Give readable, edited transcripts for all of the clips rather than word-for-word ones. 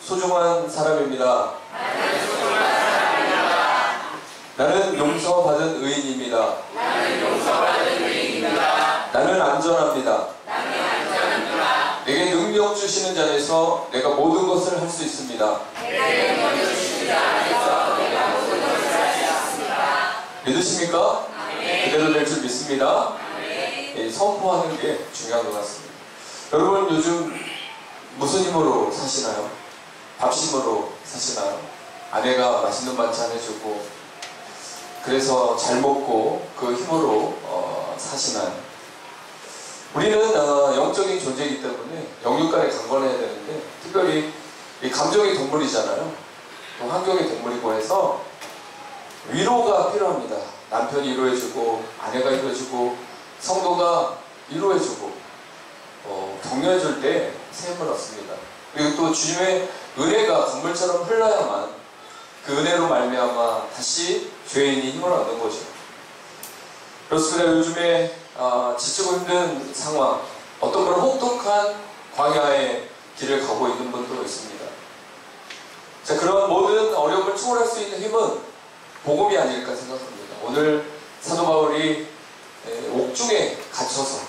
소중한 사람입니다. 나는 용서받은 의인입니다. 나는 안전합니다. 내게 능력 주시는 자에서 내가 모든 것을 할 수 있습니다. 믿으십니까? 그대로 될 줄 믿습니다. 선포하는 게 중요한 것 같습니다. 여러분 요즘 무슨 힘으로 사시나요? 밥심으로 사시나요? 아내가 맛있는 반찬 해주고 그래서 잘 먹고 그 힘으로 사시나요? 우리는 영적인 존재이기 때문에 영육간에 강건해야 되는데 특별히 이 감정의 동물이잖아요. 또 환경의 동물이고 해서 위로가 필요합니다. 남편이 위로해주고 아내가 위로해주고 성도가 위로해주고 격려해줄 때 새 힘을 얻습니다. 그리고 또 주님의 은혜가 강물처럼 흘러야만 그 은혜로 말미암아 다시 죄인이 힘을 얻는 거죠. 그렇습니다. 요즘에 지치고 힘든 상황, 어떤 분은 혹독한 광야의 길을 가고 있는 분도 있습니다. 자, 그런 모든 어려움을 초월할 수 있는 힘은 복음이 아닐까 생각합니다. 오늘 사도 바울이 옥중에 갇혀서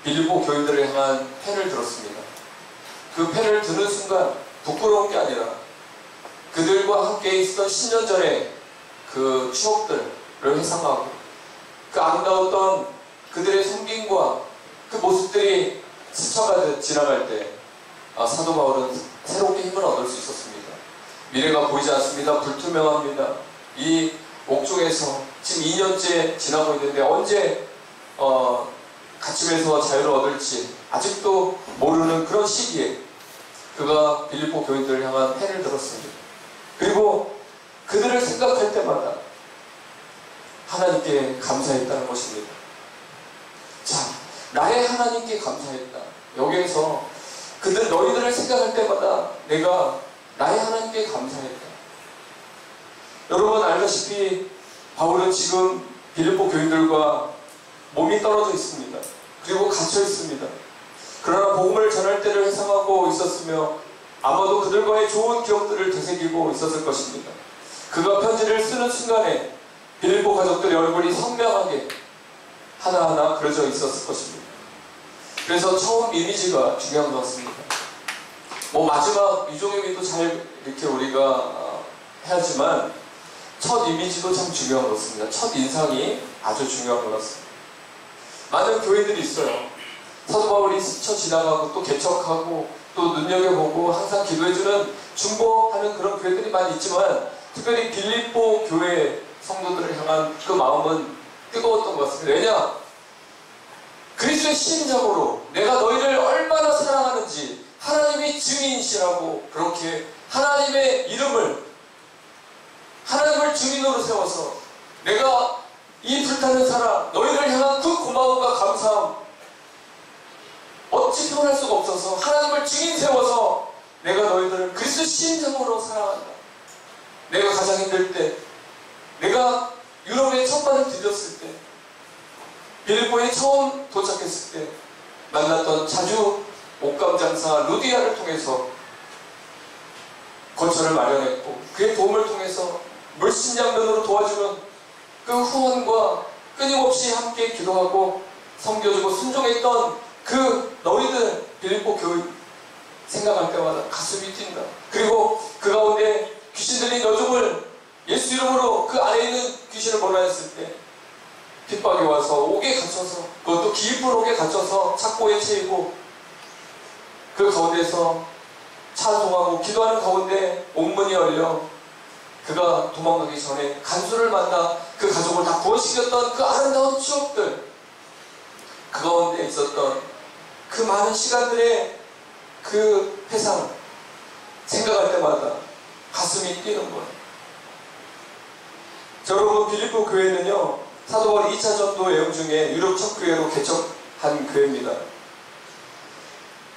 빌립보 교인들을 향한 펜을 들었습니다. 그 펜을 드는 순간 부끄러운 게 아니라 그들과 함께 있었던 10년 전의 그 추억들을 회상하고 그 아름다웠던 그들의 섬김과 그 모습들이 스쳐가듯 지나갈 때 사도 바울은 새롭게 힘을 얻을 수 있었습니다. 미래가 보이지 않습니다. 불투명합니다. 이 옥중에서 지금 2년째 지나고 있는데 언제 갇힘에서 자유를 얻을지 아직도 모르는 그런 시기에 그가 빌립보 교인들을 향한 펜을 들었습니다. 그리고 그들을 생각할 때마다 하나님께 감사했다는 것입니다. 자, 나의 하나님께 감사했다. 여기에서 너희들을 생각할 때마다 내가 나의 하나님께 감사했다. 여러분 알다시피 바울은 지금 빌립보 교인들과 몸이 떨어져 있습니다. 그리고 갇혀 있습니다. 그러나 복음을 전할 때를 회상하고 있었으며 아마도 그들과의 좋은 기억들을 되새기고 있었을 것입니다. 그가 편지를 쓰는 순간에 빌립보 가족들의 얼굴이 선명하게 하나하나 그려져 있었을 것입니다. 그래서 처음 이미지가 중요한 것 같습니다. 마지막 유종의미도 잘 이렇게 우리가 해야지만 첫 이미지도 참 중요한 것 같습니다. 첫 인상이 아주 중요한 것 같습니다. 많은 교회들이 있어요. 사도 바울이 스쳐 지나가고 또 개척하고 또 눈여겨보고 항상 기도해주는 중보하는 그런 교회들이 많이 있지만 특별히 빌립보 교회 성도들을 향한 그 마음은 뜨거웠던 것 같습니다. 왜냐? 그리스도의 심정으로 내가 너희를 얼마나 사랑하는지 하나님이 증인이시라고 그렇게 하나님의 이름을 하나님을 증인으로 세워서 내가 이 불타는 사랑 너희를 향한 그 고마움과 감사함 어찌 표현할 수가 없어서 하나님을 증인 세워서 내가 너희들을 그리스도 심정으로 사랑한다. 내가 가장 힘들 때 내가 유럽에 첫 발을 디뎠을 때 빌립보에 처음 도착했을 때 만났던 자주 옷감 장사 루디아를 통해서 거처를 마련했고 그의 도움을 통해서 물신양면으로 도와주는 그 후원과 끊임없이 함께 기도하고 섬겨주고 순종했던 그 너희들 빌립보 교회 생각할 때마다 가슴이 뛴다. 그리고 그 가운데 귀신 들린 여종을 예수 이름으로 그 안에 있는 귀신을 몰아냈을 때 핍박이 와서 옥에 갇혀서 그것도 깊은 옥에 갇혀서 착고에 채이고 그 가운데서 찬송하고 기도하는 가운데 옥문이 열려 그가 도망가기 전에 간수를 만나 그 가족을 다 구원시켰던 그 아름다운 추억들 그 가운데 있었던 그 많은 시간들의 그 회상 생각할 때마다 가슴이 뛰는 거예요. 자, 여러분 빌립보 교회는요 사도 바울 2차 전도 여행 중에 유럽 첫 교회로 개척한 교회입니다.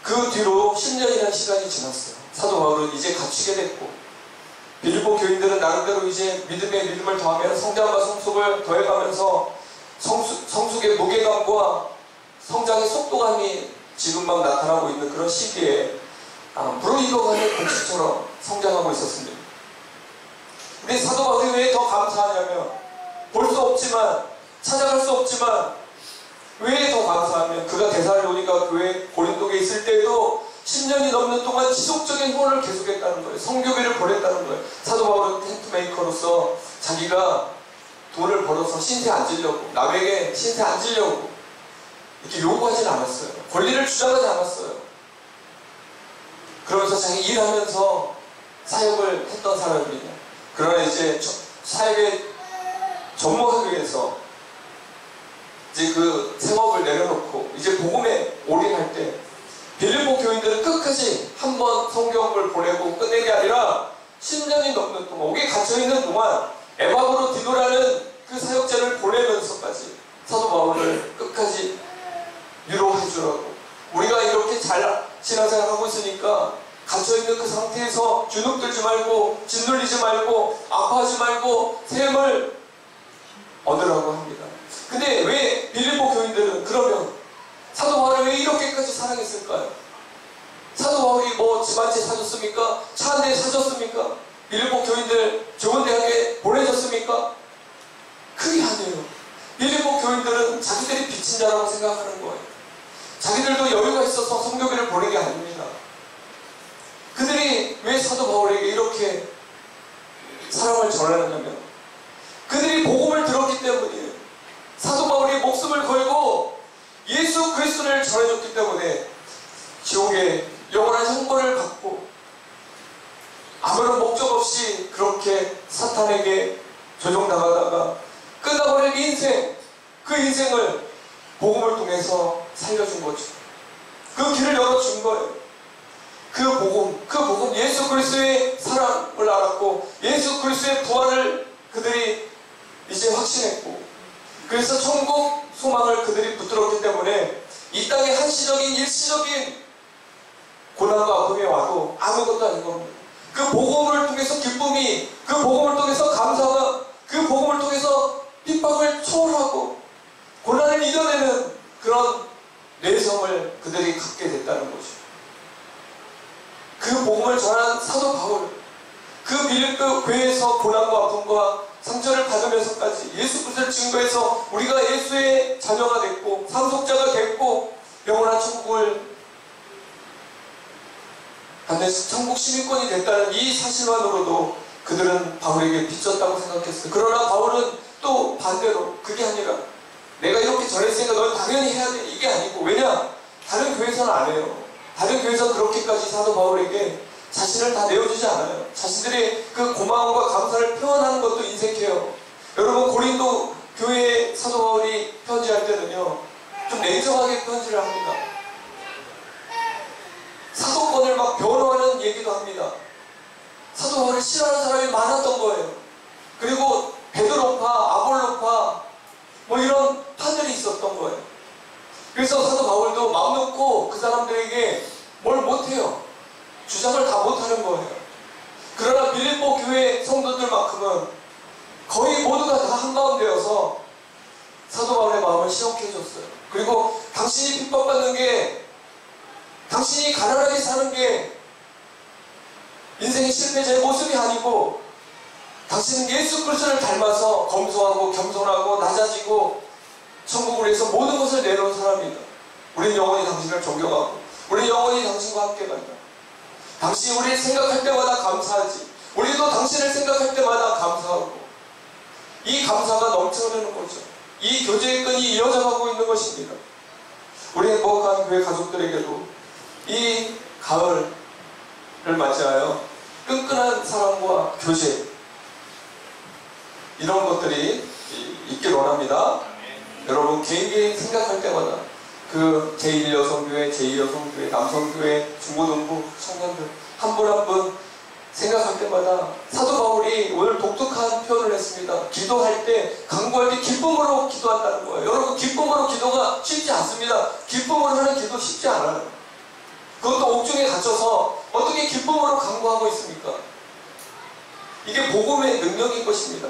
그 뒤로 10년이라는 시간이 지났어요. 사도 바울은 이제 갇히게 됐고 빌립보 교인들은 나름대로 이제 믿음에 믿음을 더하며 성장과 성숙을 더해가면서 성숙의 무게감과 성장의 속도감이 지금 막 나타나고 있는 그런 시기에 무르익어가는 곡식처럼 성장하고 있었습니다. 근데 사도 바울이 왜 더 감사하냐면, 볼 수 없지만, 찾아갈 수 없지만, 왜 더 감사하면, 그가 데살로니가 교회 고린도에 있을 때에도 10년이 넘는 동안 지속적인 후원을 계속했다는 거예요. 성교비를 보냈다는 거예요. 사도 바울은 텐트 메이커로서 자기가 돈을 벌어서 신세 안 지려고, 남에게 신세 안 지려고 이렇게 요구하진 않았어요. 권리를 주장하지 않았어요. 그러면서 자기 일하면서 사역을 했던 사람입니다. 그러나 이제 사역에 접목하기 위해서 이제 그 생업을 내려놓고 이제 복음에 올인할 때 빌립보 교인들은 끝까지 한번 성경을 보내고 끝낸 게 아니라 10년이 넘는 동안 옥에 갇혀있는 동안 에바브로 디도라는 그 사역자를 보내면서까지 사도 바울을 끝까지 위로해주라고, 우리가 이렇게 잘 신앙생활하고 있으니까 갇혀있는 그 상태에서 주눅들지 말고 짓눌리지 말고 아파하지 말고 샘을 얻으라고 합니다. 근데 왜 빌립보 교인들은 그러면 사도 바울을 왜 이렇게까지 사랑했을까요? 사도 바울이 뭐 집 한 채 사줬습니까? 차 한 대 사줬습니까? 빌립보 교인들 좋은 대학에 보내줬습니까? 그게 아니에요. 빌립보 교인들은 자기들이 빚진 자라고 생각하는 거예요. 자기들도 여유가 있어서 성교비를 보낸 게 아닙니다. 그들이 왜 사도 바울에게 이렇게 사랑을 전하느냐면 그들이 복음을 들었기 때문이에요. 사도 바울이 목숨을 걸고 예수 그리스도를 전해줬기 때문에 지옥에 영원한 형벌을 받고 아무런 목적 없이 그렇게 사탄에게 조종당하다가 끝나버릴 인생, 그 인생을 복음을 통해서 살려준 거죠. 그 길을 열어준 거예요. 그 복음, 예수 그리스도의 사랑을 알았고 예수 그리스도의 부활을 그들이 이제 확신했고, 그래서 천국 소망을 그들이 붙들었기 때문에 이 땅에 한시적인 일시적인 고난과 아픔이 와도 아무것도 아닌 겁니다. 그 복음을 통해서 기쁨이, 그 복음을 통해서 감사가, 그 복음을 통해서 핍박을 초월하고 고난을 이겨내는 그런 내성을 그들이 갖게 됐다는 거죠. 그 복음을 전한 사도 바울, 그 빌립보 교회에서 고난과 아픔과 상처를 받으면서까지 예수 그리스도를 증거해서 우리가 예수의 자녀가 됐고 상속자가 됐고 영원한 천국을 갖는 천국 시민권이 됐다는 이 사실만으로도 그들은 바울에게 빚졌다고 생각했어요. 그러나 바울은 또 반대로 그게 아니라 내가 이렇게 전했으니까 넌 당연히 해야 돼, 이게 아니고, 왜냐? 다른 교회에서는 안 해요. 다른 교회에서는 그렇게까지 사도 바울에게 자신을 다 내어주지 않아요. 자신들의 그 고마움과 감사를 표현하는 것도 인색해요. 여러분, 고린도 교회에 사도 바울이 편지할 때는요 좀 냉정하게 편지를 합니다. 사도권을 막 변호하는 얘기도 합니다. 사도 바울을 싫어하는 사람이 많았던 거예요. 그리고 베드로파, 아볼로파 뭐 이런 파들이 있었던 거예요. 그래서 사도 바울도 마음 놓고 그 사람들에게 뭘 못해요. 주장을 다 못하는 거예요. 그러나 빌립보 교회 성도들만큼은 거의 모두가 다 한가운데여서 사도 바울의 마음을 시원케 해줬어요. 그리고 당신이 핍박받는 게, 당신이 가난하게 사는 게 인생의 실패자의 모습이 아니고 당신은 예수 그리스도를 닮아서 검소하고 겸손하고 낮아지고 천국을 위해서 모든 것을 내놓은 사람이다. 우리는 영원히 당신을 존경하고 우리는 영원히 당신과 함께 간다. 당신이 우리를 생각할 때마다 감사하지, 우리도 당신을 생각할 때마다 감사하고, 이 감사가 넘쳐흐르는 거죠. 이 교제의 끈이 이어져가고 있는 것입니다. 우리 행복한 교회 가족들에게도 이 가을을 맞이하여 끈끈한 사랑과 교제, 이런 것들이 있길 원합니다. 여러분, 개인 생각할 때마다 그 제1여성교회, 제2여성교회, 남성교회, 중고등부 청년들 한 분 한 분 생각할 때마다 사도 바울이 오늘 독특한 표현을 했습니다. 기도할 때, 간구할 때 기쁨으로 기도한다는 거예요. 여러분, 기쁨으로 기도가 쉽지 않습니다. 기쁨으로 하는 기도 쉽지 않아요. 그것도 옥중에 갇혀서 어떻게 기쁨으로 간구하고 있습니까? 이게 복음의 능력인 것입니다.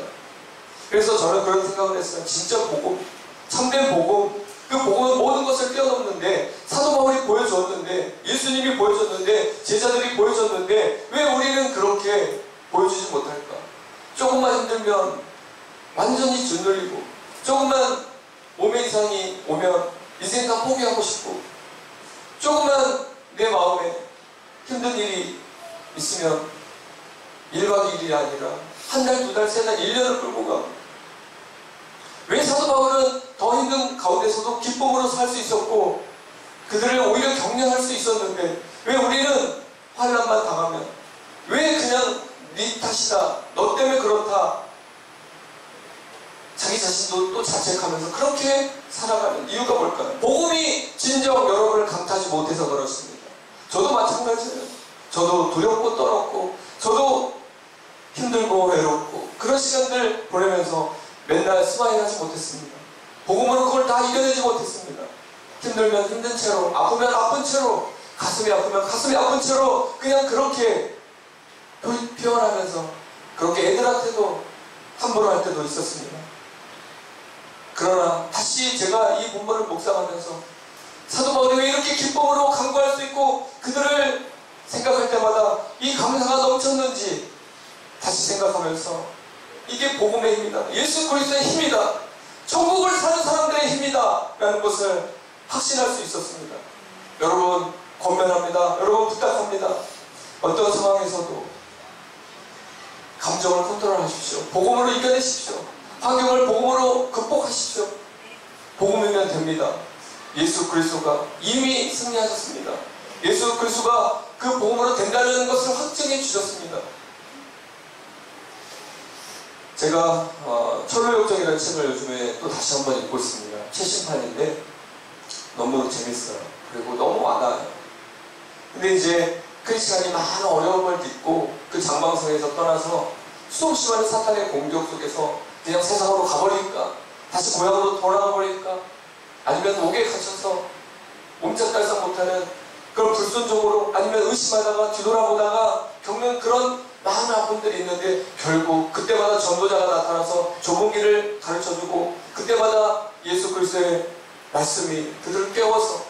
그래서 저는 그런 생각을 했어요. 진짜 복음, 참된 복음, 그 복음은 모든 것을 뛰어넘는데, 사도 바울이 보여주었는데, 예수님이 보여줬는데, 제자들이 보여줬는데 왜 우리는 그렇게 보여주지 못할까? 조금만 힘들면 완전히 짓눌리고, 조금만 몸의 이상이 오면 인생 다 포기하고 싶고, 조금만 내 마음에 힘든 일이 있으면 1박 2일이 아니라 한 달, 두 달, 세 달, 1년을 끌고 가. 왜 사도 바울은 더 힘든 가운데서도 기쁨으로 살 수 있었고 그들을 오히려 격려할 수 있었는데, 왜 우리는 환난만 당하면, 왜 그냥 네 탓이다, 너 때문에 그렇다, 자기 자신도 또 자책하면서 그렇게 살아가는 이유가 뭘까요? 복음이 진정 여러분을 강타하지 못해서 그렇습니다. 저도 마찬가지예요. 저도 두렵고 떨었고, 저도 힘들고 외롭고 그런 시간들 보내면서 맨날 스마일하지 못했습니다. 복음으로 그걸 다 이겨내지 못했습니다. 힘들면 힘든 채로, 아프면 아픈 채로, 가슴이 아프면 가슴이 아픈 채로 그냥 그렇게 표현하면서 그렇게 애들한테도 함부로 할 때도 있었습니다. 그러나 다시 제가 이 본문을 묵상하면서 사도 바울이 왜 이렇게 기쁨으로 간구할 수 있고 그들을 생각할 때마다 이 감사가 넘쳤는지 다시 생각하면서 이게 복음의 힘이다, 예수 그리스도의 힘이다, 천국을 사는 사람들의 힘이다 라는 것을 확신할 수 있었습니다. 여러분 권면합니다. 여러분 부탁합니다. 어떤 상황에서도 감정을 컨트롤하십시오. 복음으로 이겨내십시오. 환경을 복음으로 극복하십시오. 복음이면 됩니다. 예수 그리스도가 이미 승리하셨습니다. 예수 그리스도가 그 복음으로 된다는 것을 확증해 주셨습니다. 제가 철로역정이라는 책을 요즘에 또 다시 한번 읽고 있습니다. 최신판인데 너무 재밌어요. 그리고 너무 와닿아요. 근데 이제 크리스찬이 많은 어려움을 딛고 그 장방성에서 떠나서 수없이 많은 사탄의 공격 속에서 그냥 세상으로 가버릴까? 다시 고향으로 돌아가 버릴까? 아니면 옥에 갇혀서 옴짝달싹 못하는 그런 불순종으로, 아니면 의심하다가 뒤돌아보다가 겪는 그런 많은 아픔들이 있는데, 결국 그때마다 전도자가 나타나서 좁은 길을 가르쳐주고, 그때마다 예수 그리스도의 말씀이 그들을 깨워서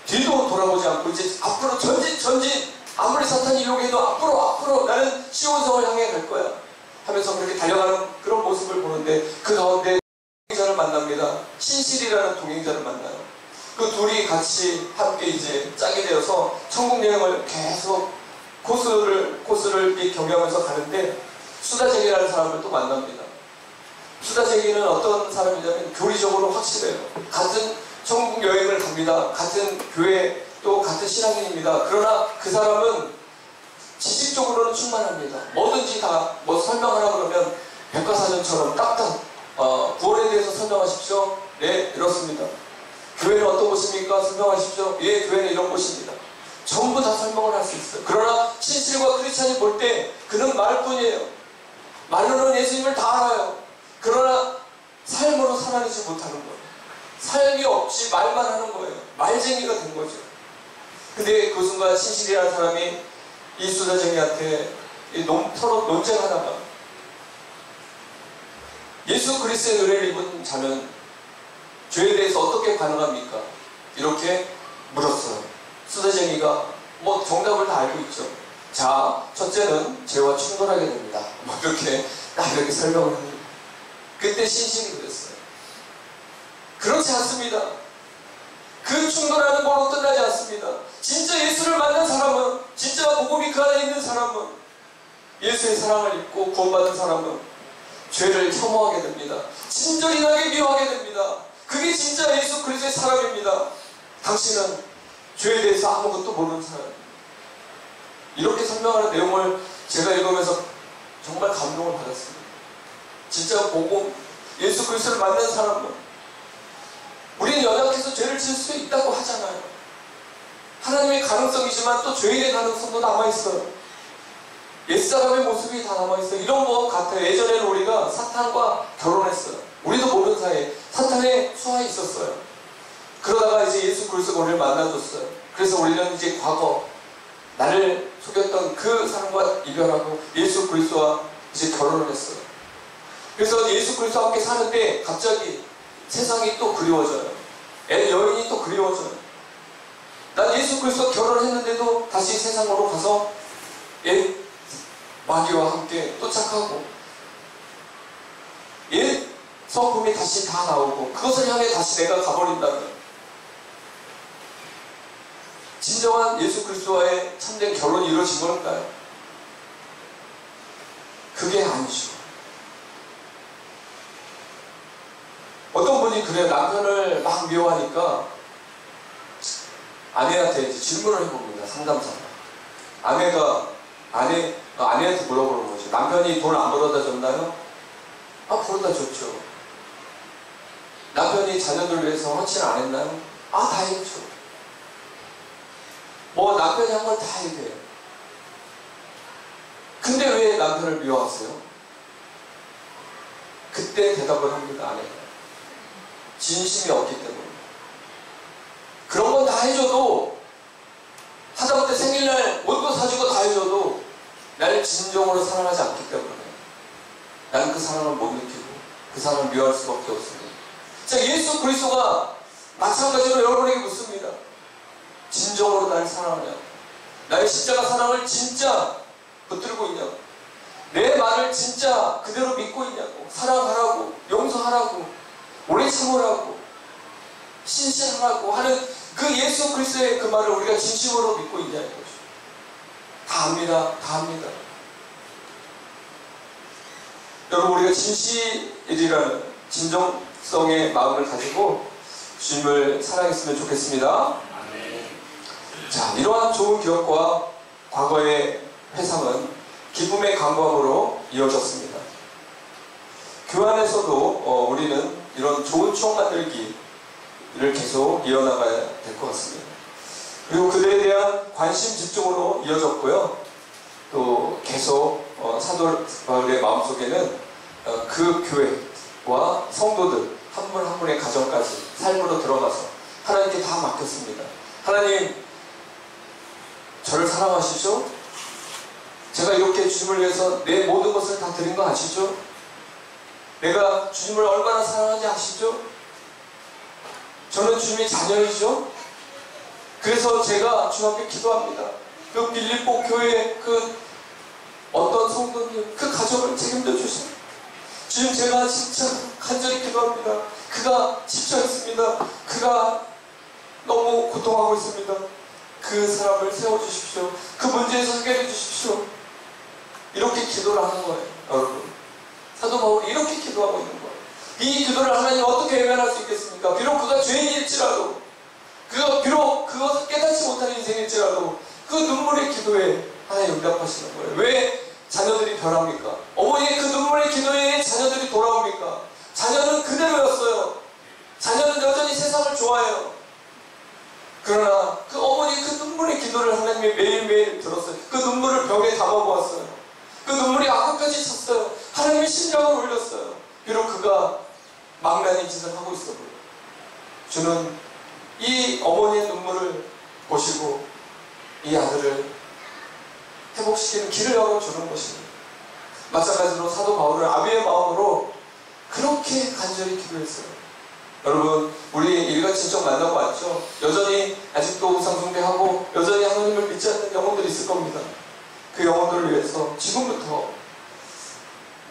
뒤도 돌아보지 않고 이제 앞으로 전진, 아무리 사탄이 유혹해도 앞으로 나는 시온성을 향해 갈 거야 하면서 그렇게 달려가는 그런 모습을 보는데, 그 가운데 동행자를 만납니다. 신실이라는 동행자를 만나요. 그 둘이 같이 함께 이제 짝이 되어서 천국 여행을 계속 코스를 경유하면서 가는데, 수다쟁이라는 사람을 또 만납니다. 수다쟁이는 어떤 사람이냐면 교리적으로 확실해요. 같은 천국 여행을 갑니다. 같은 교회, 또 같은 신앙인입니다. 그러나 그 사람은 지식적으로는 충만합니다. 뭐든지 다 뭐 설명하라 그러면 백과사전처럼 딱딱 구원에 대해서 설명하십시오. 네, 이렇습니다. 교회는 어떤 곳입니까? 설명하십시오. 예, 교회는 이런 곳입니다. 전부 다 설명을 할 수 있어요. 그러나 신실과 크리스찬이 볼 때 그는 말뿐이에요. 말로는 예수님을 다 알아요. 그러나 삶으로 살아내지 못하는 거예요. 삶이 없이 말만 하는 거예요. 말쟁이가 된 거죠. 근데 그 순간 신실이라는 사람이 이 수다쟁이한테 서로 논쟁하다가 예수 그리스도의 은혜를 입은 자는 죄에 대해서 어떻게 반응합니까? 이렇게 물었어요. 수다쟁이가 뭐 정답을 다 알고 있죠. 자, 첫째는 죄와 충돌하게 됩니다. 뭐 이렇게 설명을 합니다. 그때 신실이 그랬어요. 그렇지 않습니다. 그 충돌하는 걸로 끝나지 않습니다. 진짜 예수를 만난 사람은, 진짜 복음이 그 안에 있는 사람은, 예수의 사랑을 입고 구원받은 사람은 죄를 혐오하게 됩니다. 진절이나게 미워하게 됩니다. 그게 진짜 예수 그리스도의 사람입니다. 당신은 죄에 대해서 아무것도 모르는 사람입니다. 이렇게 설명하는 내용을 제가 읽으면서 정말 감동을 받았습니다. 진짜 복음, 예수 그리스도를 만난 사람은, 우리는 연약해서 죄를 지을 수 있다고 하잖아요. 하나님의 가능성이지만 또 죄인의 가능성도 남아있어요. 옛사람의 모습이 다 남아있어요. 이런 것 같아요. 예전에는 우리가 사탄과 결혼했어요. 우리도 모르는 사이에 사탄의 수하에 있었어요. 그러다가 이제 예수 그리스도가 우리를 만나줬어요. 그래서 우리는 이제 과거 나를 속였던 그 사람과 이별하고 예수 그리스도와 이제 결혼을 했어요. 그래서 예수 그리스도와 함께 사는데 갑자기 세상이 또 그리워져요. 여인이 또 그리워져요. 난 예수 그리스도 결혼했는데도 다시 세상으로 가서 옛 마귀와 함께 또 착하고 옛 성품이 다시 다 나오고 그것을 향해 다시 내가 가버린다면 진정한 예수 그리스도와의 참된 결혼이 이루어진 걸까요? 그게 아니죠. 어떤 분이 그래요. 남편을 막 미워하니까 아내한테 이제 질문을 해봅니다. 상담사가. 아내한테 물어보는 거죠. 남편이 돈 안 벌어다 줬나요? 벌어다 줬죠. 남편이 자녀들 위해서 헌신 안 했나요? 다 했죠. 남편이 한 건 다 해요. 근데 왜 남편을 미워하세요? 그때 대답을 합니다. 아내가. 진심이 없기 때문에. 그런 건 다 해줘도, 하다못해 생일날 옷도 사주고 다 해줘도 나를 진정으로 사랑하지 않기 때문에 나는 그 사랑을 못 느끼고 그 사랑을 미워할 수밖에 없습니다. 자, 예수 그리스도가 마찬가지로 여러분에게 묻습니다. 진정으로 나를 사랑하냐? 나의 십자가 사랑을 진짜 붙들고 있냐고? 내 말을 진짜 그대로 믿고 있냐고? 사랑하라고, 용서하라고, 오래 참으라고, 신실하라고 하는 그 예수 그리스도의 그 말을 우리가 진심으로 믿고 있냐는 거죠. 다 압니다. 다 합니다. 여러분, 우리가 진실이라는 진정성의 마음을 가지고 주님을 사랑했으면 좋겠습니다. 자, 이러한 좋은 기억과 과거의 회상은 기쁨의 강구함으로 이어졌습니다. 교회 안에서도 우리는 이런 좋은 추억 만들기를 계속 이어나가야 될 것 같습니다. 그리고 그들에 대한 관심 집중으로 이어졌고요. 또 계속 사도 바울의 마음속에는 그 교회와 성도들 한 분 한 분의 가정까지 삶으로 들어가서 하나님께 다 맡겼습니다. 하나님, 저를 사랑하시죠? 제가 이렇게 주님을 위해서 내 모든 것을 다 드린 거 아시죠? 내가 주님을 얼마나 사랑하는지 아시죠? 저는 주님의 자녀이죠? 그래서 제가 주님 앞에 기도합니다. 그 빌립보 교회 그 어떤 성도님 그 가정을 책임져 주세요. 주님, 제가 진짜 간절히 기도합니다. 그가 지쳐있습니다. 그가 너무 고통하고 있습니다. 그 사람을 세워주십시오. 그 문제에서 해결해 주십시오. 이렇게 기도를 하는 거예요. 여러분, 사도 바울이 이렇게 기도하고 있는 거예요. 이 기도를 하나님 어떻게 외면할 수 있겠습니까? 비록 그가 죄인일지라도, 비록 그것을 깨닫지 못하는 인생일지라도 그 눈물의 기도에 하나님 응답하시는 거예요. 왜 자녀들이 변합니까? 어머니의 그 눈물의 기도에 자녀들이 돌아옵니까? 자녀는 그대로였어요. 자녀는 여전히 세상을 좋아해요. 그러나 그 어머니 그 눈물의 기도를 하나님이 매일매일 들었어요. 그 눈물을 병에 담아보았어요. 그 눈물이 악까지 찼어요. 하나님의 심장을 울렸어요. 비록 그가 망나니 짓을 하고 있어 보여요. 주는 이 어머니의 눈물을 보시고 이 아들을 회복시키는 길을 열어주는 것입니다. 마찬가지로 사도 바울은 아비의 마음으로 그렇게 간절히 기도했어요. 여러분, 우리 일가친척 만나고 왔죠? 여전히 아직도 우상숭배하고 여전히 하나님을 믿지 않는 영혼들이 있을 겁니다. 그 영혼들을 위해서 지금부터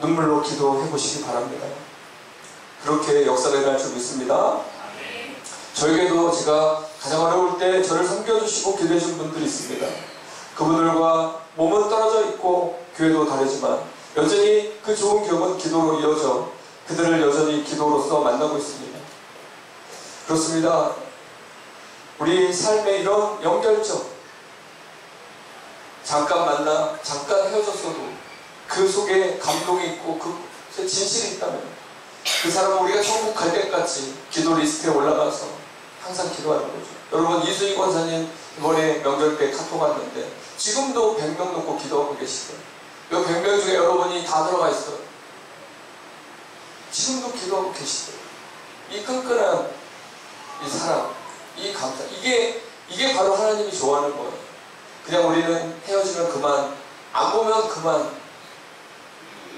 눈물로 기도해 보시기 바랍니다. 그렇게 역사가 일어날 줄 믿습니다. 저에게도 제가 가장 어려울 때 저를 섬겨주시고 기도해 준 분들이 있습니다. 그분들과 몸은 떨어져 있고 교회도 다르지만 여전히 그 좋은 기억은 기도로 이어져 그들을 여전히 기도로서 만나고 있습니다. 그렇습니다. 우리 삶의 이런 연결점, 잠깐 만나 잠깐 헤어졌어도 그 속에 감동이 있고 그 진실이 있다면 그 사람은 우리가 천국 갈 때까지 기도 리스트에 올라가서 항상 기도하는 거죠. 여러분, 이수희 권사님 이번에 명절 때 카톡 왔는데 지금도 100명 넘고 기도하고 계시대요. 이 100명 중에 여러분이 다 들어가 있어요. 지금도 기도하고 계시대요. 이 끈끈한 이 사랑, 이 감사, 이게 바로 하나님이 좋아하는 거예요. 그냥 우리는 헤어지면 그만, 안 보면 그만,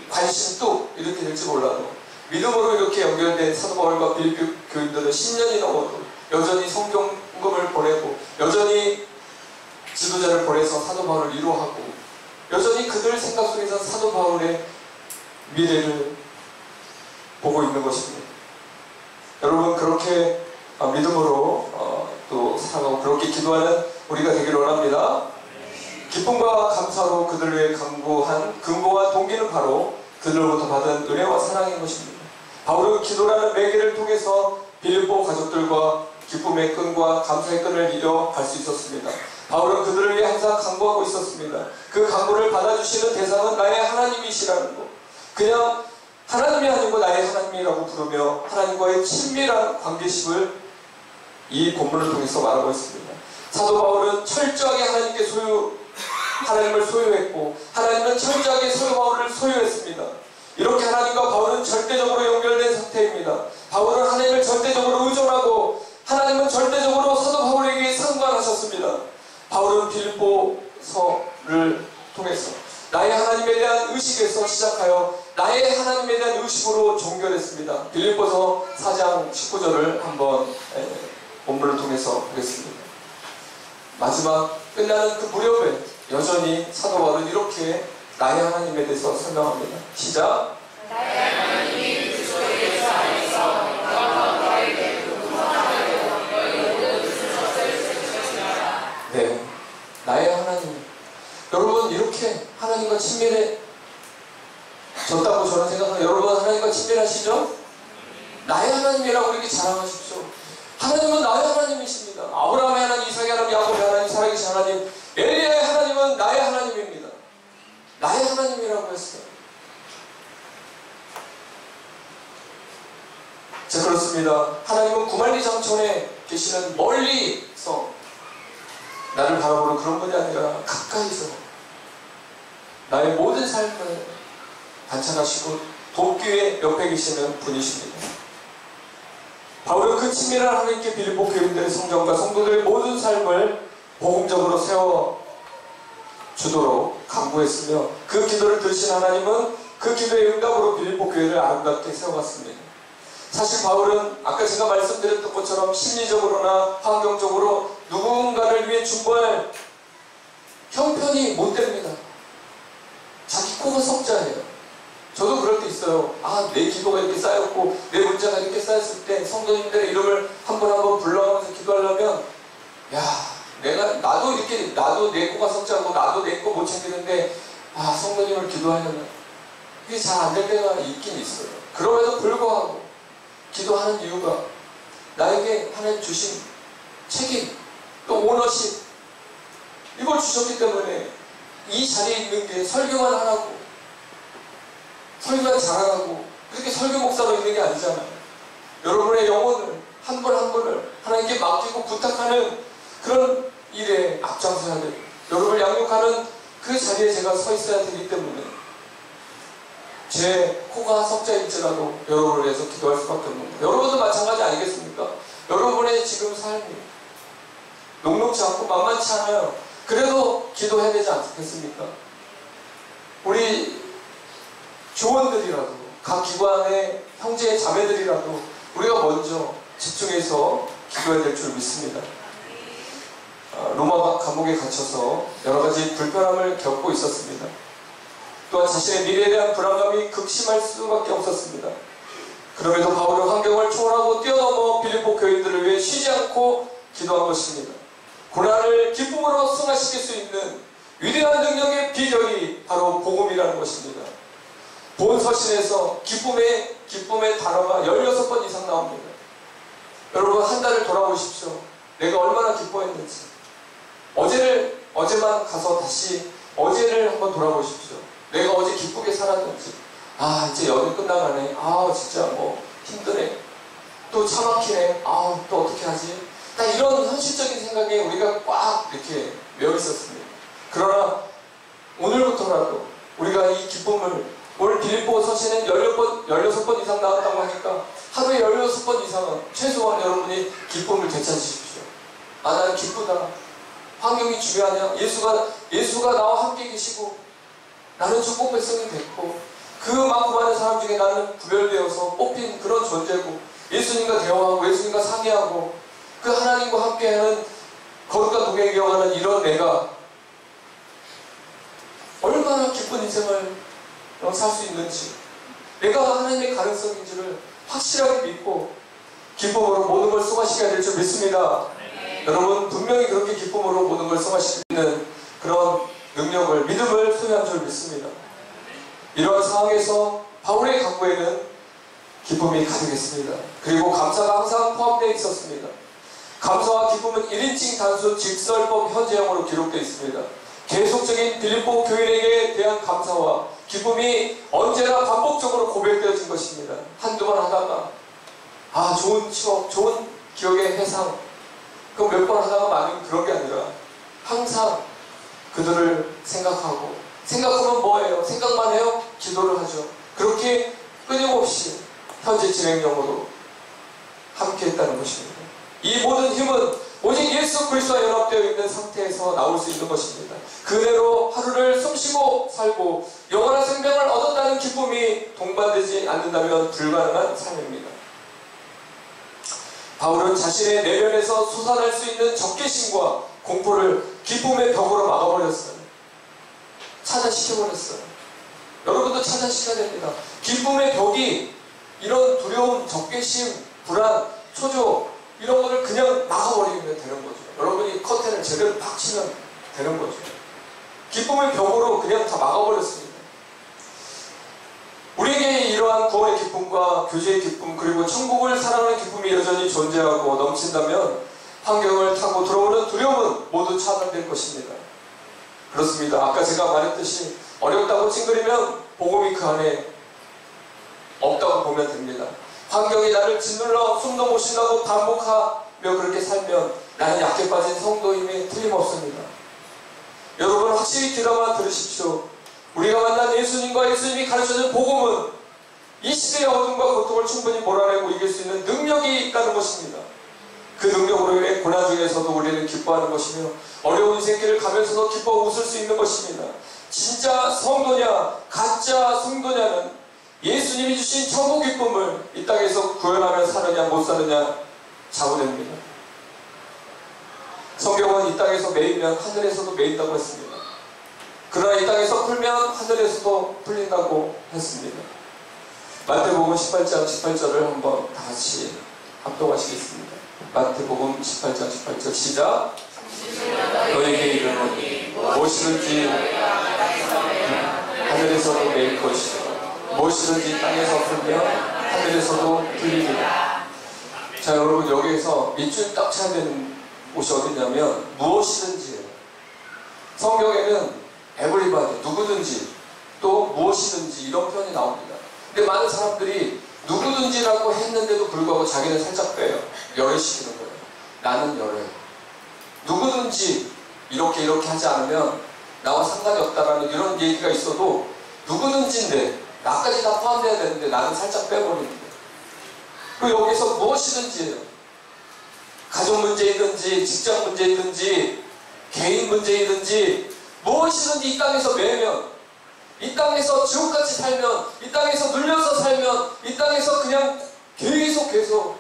관심 뚝 이렇게 될지 몰라도 믿음으로 이렇게 연결된 사도 바울과 빌립보 교인들은 10년이 넘어도 여전히 성경금을 보내고 여전히 지도자를 보내서 사도 바울을 위로하고 여전히 그들 생각 속에서 사도 바울의 미래를 보고 있는 것입니다. 여러분 그렇게 믿음으로 또 살아가고 그렇게 기도하는 우리가 되기를 원합니다. 기쁨과 감사로 그들을 위해 간구한 근거와 동기는 바로 그들로부터 받은 은혜와 사랑인 것입니다. 바울은 기도라는 매개를 통해서 빌립보 가족들과 기쁨의 끈과 감사의 끈을 이어갈 수 있었습니다. 바울은 그들을 위해 항상 간구하고 있었습니다. 그 간구를 받아주시는 대상은 나의 하나님이시라는 것. 그냥 하나님이 아니고 나의 하나님이라고 부르며 하나님과의 친밀한 관계심을 이 본문을 통해서 말하고 있습니다. 사도 바울은 철저하게 하나님을 소유했고 하나님은 철저하게 사도 바울을 소유했습니다. 이렇게 하나님과 바울은 절대적으로 연결된 상태입니다. 바울은 하나님을 절대적으로 의존하고 하나님은 절대적으로 사도 바울에게 상관하셨습니다. 바울은 빌립보서를 통해서 나의 하나님에 대한 의식에서 시작하여 나의 하나님에 대한 의식으로 종결했습니다. 빌립보서 4장 19절을 한번 본문을 통해서 보겠습니다. 마지막 끝나는 그 무렵에 여전히 사도 바울은 이렇게 나의 하나님에 대해서 설명합니다. 시작. 나의 하나님이 그리스도의 안에서 영원한 너에게 무궁하고 너희 모든 뜻을 세우시리라. 네, 나의 하나님. 여러분 이렇게 하나님과 친밀해졌다고 저는 생각합니다. 여러분 하나님과 친밀하시죠? 나의 하나님이라고 이렇게 자랑하십시오. 하나님은 나의 하나님이십니다. 아브라함의 하나님, 이삭의 하나님, 야곱의 하나님, 살아계신 하나님, 엘리야의 하나님은 나의 하나님입니다. 나의 하나님이라고 했어요. 자, 그렇습니다. 하나님은 구만리장촌에 계시는 멀리서 나를 바라보는 그런 분이 아니라 가까이서 나의 모든 삶을 관찰하시고 돕기 위해 옆에 계시는 분이십니다. 바울은 그 친밀한 하나님께 빌립보 교인들의 성전과 성도들의 모든 삶을 복음적으로 세워주도록 간구했으며 그 기도를 들으신 하나님은 그 기도의 응답으로 빌립보 교회를 아름답게 세워갔습니다. 사실 바울은 아까 제가 말씀드렸던 것처럼 심리적으로나 환경적으로 누군가를 위해 중보할 형편이 못 됩니다. 자기 코가 석자예요. 저도 그럴 때 있어요. 내 기도가 이렇게 쌓였고 내 문제가 이렇게 쌓였을 때 성도님들의 이름을 한 번 한 번 불러가면서 기도하려면 나도 내 코가 석자고 나도 내 거 못 챙기는데 성도님을 기도하려면 이게 잘 안 될 때가 있긴 있어요. 그럼에도 불구하고 기도하는 이유가 나에게 하나님 주신 책임 또 오너십 이걸 주셨기 때문에 이 자리에 있는 게 설교만 하라고 설교만 잘하라고 그렇게 설교 목사로 있는 게 아니잖아요. 여러분의 영혼을 한 분 한 분을 하나님께 맡기고 부탁하는 그런 일에 앞장서야 돼요. 여러분을 양육하는 그 자리에 제가 서 있어야 되기 때문에 제 코가 석자일지라도 여러분을 위해서 기도할 수밖에 없는 거예요. 여러분도 마찬가지 아니겠습니까? 여러분의 지금 삶이 녹록지 않고 만만치 않아요. 그래도 기도해야 되지 않겠습니까? 우리 교원들이라도 각 기관의 형제 자매들이라도 우리가 먼저 집중해서 기도해야 될 줄 믿습니다. 로마 감옥에 갇혀서 여러 가지 불편함을 겪고 있었습니다. 또한 자신의 미래에 대한 불안감이 극심할 수밖에 없었습니다. 그럼에도 바울은 환경을 초월하고 뛰어넘어 빌립보 교인들을 위해 쉬지 않고 기도한 것입니다. 고난을 기쁨으로 승화시킬 수 있는 위대한 능력의 비결이 바로 복음이라는 것입니다. 본 서신에서 기쁨의 단어가 16번 이상 나옵니다. 여러분 한 달을 돌아보십시오. 내가 얼마나 기뻐했는지. 어제만 가서 다시 어제를 한번 돌아보십시오. 내가 어제 기쁘게 살았는지. 이제 연휴 끝나가네. 진짜 힘드네. 또 차 막히네. 또 어떻게 하지? 딱 이런 현실적인 생각에 우리가 꽉 이렇게 메어 있었습니다. 그러나 오늘부터라도 우리가 이 기쁨을 오늘 빌립보 서신은 16번 이상 나왔다고 하니까 하루에 16번 이상은 최소한 여러분이 기쁨을 되찾으십시오. 나는 기쁘다. 환경이 중요하냐? 예수가 나와 함께 계시고 나는 축복 백성이 됐고 그 많고 많은 사람 중에 나는 구별되어서 뽑힌 그런 존재고 예수님과 대화하고 예수님과 상의하고 그 하나님과 함께하는 거룩한 동행을 이어가는 이런 내가 얼마나 기쁜 인생을 살 수 있는지, 내가 하나님의 가능성인지를 확실하게 믿고 기쁨으로 모든 걸 소화시켜야 될 줄 믿습니다. 여러분 분명히 그렇게 기쁨으로 모든 걸 소화시키는 그런 능력을, 믿음을 소유한 줄 믿습니다. 이러한 상황에서 바울의 강구에는 기쁨이 가득했습니다. 그리고 감사가 항상 포함되어 있었습니다. 감사와 기쁨은 1인칭 단수 직설법 현재형으로 기록되어 있습니다. 계속적인 빌립보 교인에게 대한 감사와 기쁨이 언제나 반복적으로 고백되어진 것입니다. 한두 번 하다가 좋은 추억, 좋은 기억의 해상, 그럼 몇 번 하다가 많은 그런 게 아니라 항상 그들을 생각하면 뭐예요? 생각만 해요? 기도를 하죠. 그렇게 끊임없이 현재 진행형으로 함께 했다는 것입니다. 이 모든 힘은 오직 예수 그리스도와 연합되어 있는 상태에서 나올 수 있는 것입니다. 그대로 하루를 숨쉬고 살고 영원한 생명을 얻었다는 기쁨이 동반되지 않는다면 불가능한 삶입니다. 바울은 자신의 내면에서 솟아날 수 있는 적개심과 공포를 기쁨의 벽으로 막아버렸어요. 차단시켜버렸어요. 여러분도 차단시켜야 됩니다. 기쁨의 벽이 이런 두려움, 적개심, 불안, 초조 이런 거를 그냥 막아버리면 되는 거죠. 여러분이 커튼을 제대로 팍 치면 되는 거죠. 기쁨의 벽으로 그냥 다 막아버렸습니다. 우리에게 이러한 구원의 기쁨과 교제의 기쁨, 그리고 천국을 사랑하는 기쁨이 여전히 존재하고 넘친다면 환경을 타고 들어오는 두려움은 모두 차단될 것입니다. 그렇습니다. 아까 제가 말했듯이 어렵다고 찡그리면 복음이 그 안에 없다고 보면 됩니다. 환경이 나를 짓눌러 숨도 못 쉰다고 반복하며 그렇게 살면 나는 약해 빠진 성도임이 틀림없습니다. 여러분 확실히 귀담아 들으십시오. 우리가 만난 예수님과 예수님이 가르쳐준 복음은 이 시대의 어둠과 고통을 충분히 몰아내고 이길 수 있는 능력이 있다는 것입니다. 그 능력으로 인해 고난 중에서도 우리는 기뻐하는 것이며 어려운 인생길을 가면서도 기뻐 웃을 수 있는 것입니다. 진짜 성도냐 가짜 성도냐는 예수님이 주신 천국 기쁨을 이 땅에서 구현하며 사느냐 못 사느냐 좌우됩니다. 성경은 이 땅에서 매이면 하늘에서도 매인다고 했습니다. 그러나 이 땅에서 풀면 하늘에서도 풀린다고 했습니다. 마태복음 18장 18절을 한번 다 같이 합독하시겠습니다. 마태복음 18장 18절 시작. 너에게 이르노니 무엇이든지 하늘에서도 매일 것이요 무엇이든지 땅에서 풀면 하늘에서도 풀리리라. 자, 여러분 여기에서 밑줄 딱 쳐야 되는 곳이 어디냐면 무엇이든지예요. 성경에는 everybody, 누구든지 또 무엇이든지 이런 표현이 나옵니다. 근데 많은 사람들이 누구든지라고 했는데도 불구하고 자기는 살짝 빼요. 열애시키는 거예요. 나는 열애. 누구든지 이렇게 하지 않으면 나와 상관이 없다라는 이런 얘기가 있어도 누구든지인데 나까지 다 포함돼야 되는데 나는 살짝 빼버립니다. 그리고 여기서 무엇이든지예요. 가족 문제이든지 직장 문제이든지 개인 문제이든지 무엇이든지 이 땅에서 매면, 이 땅에서 지옥같이 살면, 이 땅에서 눌려서 살면, 이 땅에서 그냥 계속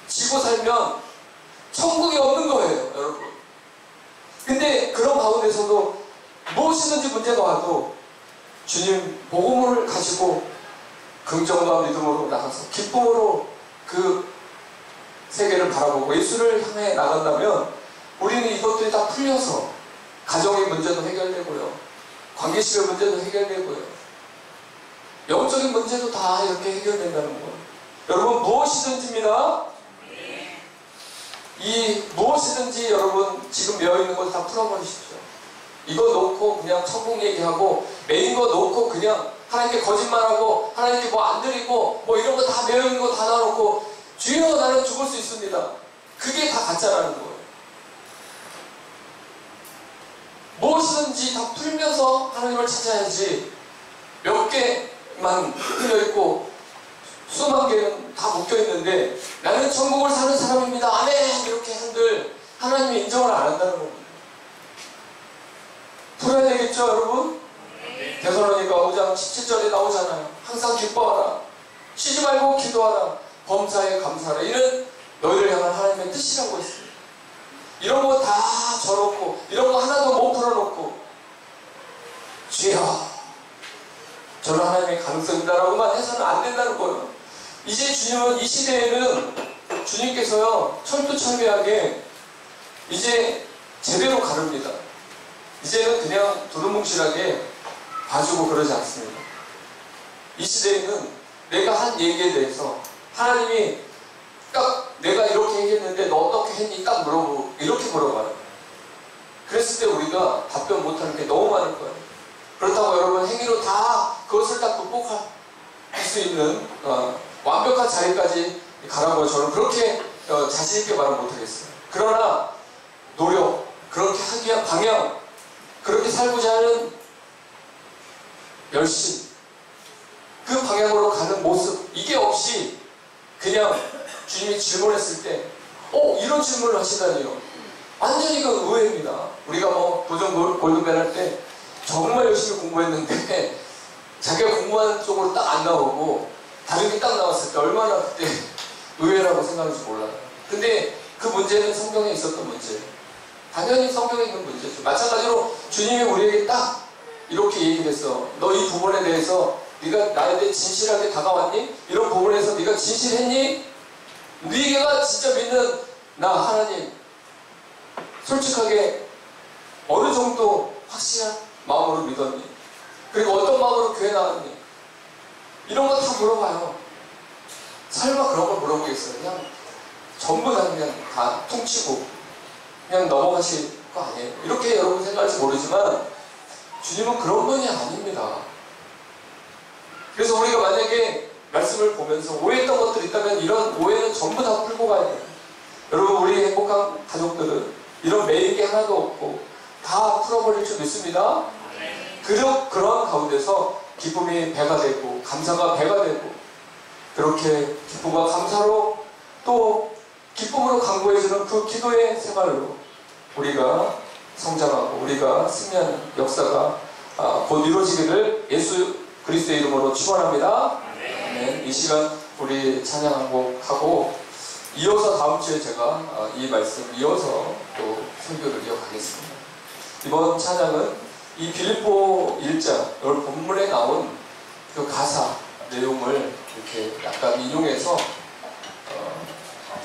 지고 살면 천국이 없는 거예요, 여러분. 근데 그런 가운데서도 무엇이든지 문제가 와도 주님 복음을 가지고 긍정과 믿음으로 나가서 기쁨으로 그 세계를 바라보고 예수를 향해 나간다면 우리는 이것들이 다 풀려서 가정의 문제도 해결되고요, 관계식의 문제도 해결되고요, 영적인 문제도 다 이렇게 해결된다는 거예요. 여러분 무엇이든지입니다. 이 무엇이든지 여러분 지금 메어있는 것 다 풀어버리십시오. 이거 놓고 그냥 천국 얘기하고 메인 거 놓고 그냥 하나님께 거짓말하고 하나님께 뭐 안 드리고 뭐 이런 거 다 메어있는 거 다 놔놓고 주여 나는 죽을 수 있습니다. 그게 다 가짜라는 거예요. 무엇이든지 다 풀면서 하나님을 찾아야지 몇 개만 풀려있고 수만 개는 다 묶여있는데 나는 천국을 사는 사람입니다. 아멘! 이렇게 한들 하나님이 인정을 안 한다는 겁니다. 풀어야 되겠죠, 여러분? 데살로니가 5장 17절에 나오잖아요. 항상 기뻐하라. 쉬지 말고 기도하라. 범사에 감사하라. 이는 너희를 향한 하나님의 뜻이라고 했습니다. 이런 거 다 저놓고 이런 거 하나도 못 풀어놓고 주여 저는 하나님의 가능성이다라고만 해서는 안 된다는 거예요. 이제 주님은 이 시대에는 주님께서요 철두철미하게 이제 제대로 가릅니다. 이제는 그냥 두루뭉실하게 봐주고 그러지 않습니다. 이 시대에는 내가 한 얘기에 대해서 하나님이 딱 내가 이렇게 얘기했는데 너 어떻게 했니? 딱 물어보고 이렇게 물어봐요. 그랬을 때 우리가 답변 못하는 게 너무 많을 거예요. 그렇다고 여러분 행위로 다 그것을 다 극복할 수 있는 완벽한 자리까지 가라고 저는 그렇게 자신 있게 말은 못하겠어요. 그러나 노력, 그렇게 하기 위한 방향, 그렇게 살고자 하는 열심, 그 방향으로 가는 모습, 이게 없이 그냥 주님이 질문했을 때 이런 질문을 하시다니요. 완전히 그 의외입니다. 우리가 뭐 도전 골든벨 할 때 정말 열심히 공부했는데 자기가 공부하는 쪽으로 딱 안 나오고 다른 게 딱 나왔을 때 얼마나 그때 의외라고 생각할지 몰라요. 근데 그 문제는 성경에 있었던 문제예요. 당연히 성경에 있는 문제죠. 마찬가지로 주님이 우리에게 딱 이렇게 얘기를 했어. 너 이 부분에 대해서 네가 나에 대해 진실하게 다가왔니? 이런 부분에서 네가 진실했니? 네가 진짜 믿는 나 하나님 솔직하게 어느 정도 확실한 마음으로 믿었니? 그리고 어떤 마음으로 교회 나왔니? 이런 거 다 물어봐요. 설마 그런 걸 물어보겠어요? 그냥 전부 다 그냥 다 퉁치고 그냥 넘어가실 거 아니에요? 이렇게 여러분 생각할지 모르지만 주님은 그런 분이 아닙니다. 그래서 우리가 만약에 말씀을 보면서 오해했던 것들이 있다면 이런 오해는 전부 다 풀고 가야 돼요. 여러분 우리 행복한 가족들은 이런 매일 게 하나도 없고 다 풀어버릴 줄 믿습니다. 그런 가운데서 기쁨이 배가 되고 감사가 배가 되고 그렇게 기쁨과 감사로 또 기쁨으로 강구해주는 그 기도의 생활로 우리가 성장하고 우리가 승리하는 역사가 곧 이루어지기를 예수 그리스도의 이름으로 축원합니다. 네, 이 시간 우리 찬양 한 곡 하고 이어서 다음 주에 제가 이 말씀 이어서 또 설교를 이어가겠습니다. 이번 찬양은 이 빌립보 1장 오늘 본문에 나온 그 가사 내용을 이렇게 약간 인용해서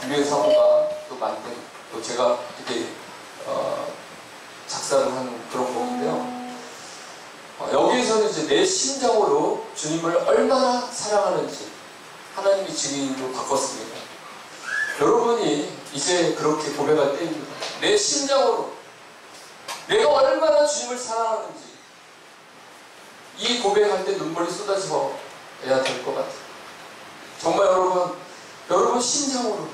김유현 사모가 또 만든 또 제가 이렇게 작사를 한 그런 곡인데요. 여기에서는 이제 내 심정으로 주님을 얼마나 사랑하는지 하나님이 증인으로 바꿨습니다. 여러분이 이제 그렇게 고백할 때입니다. 내 심정으로 내가 얼마나 주님을 사랑하는지 이 고백할 때 눈물이 쏟아져야 될 것 같아요. 정말 여러분 심정으로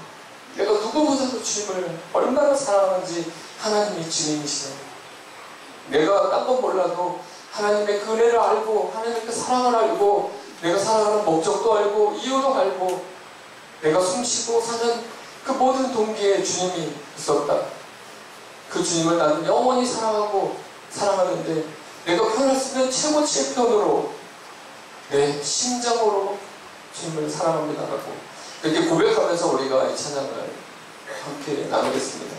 내가 누구보다도 주님을 얼마나 사랑하는지 하나님이 증인이시네요. 내가 딴 건 몰라도 하나님의 그 은혜를 알고 하나님의 그 사랑을 알고 내가 살아가는 목적도 알고 이유도 알고 내가 숨쉬고 사는 그 모든 동기에 주님이 있었다. 그 주님을 나는 영원히 사랑하고 사랑하는데 내가 표현할 수 있는 최고치의 표현으로 내 심정으로 주님을 사랑합니다라고 이렇게 고백하면서 우리가 이 찬양을 함께 나누겠습니다.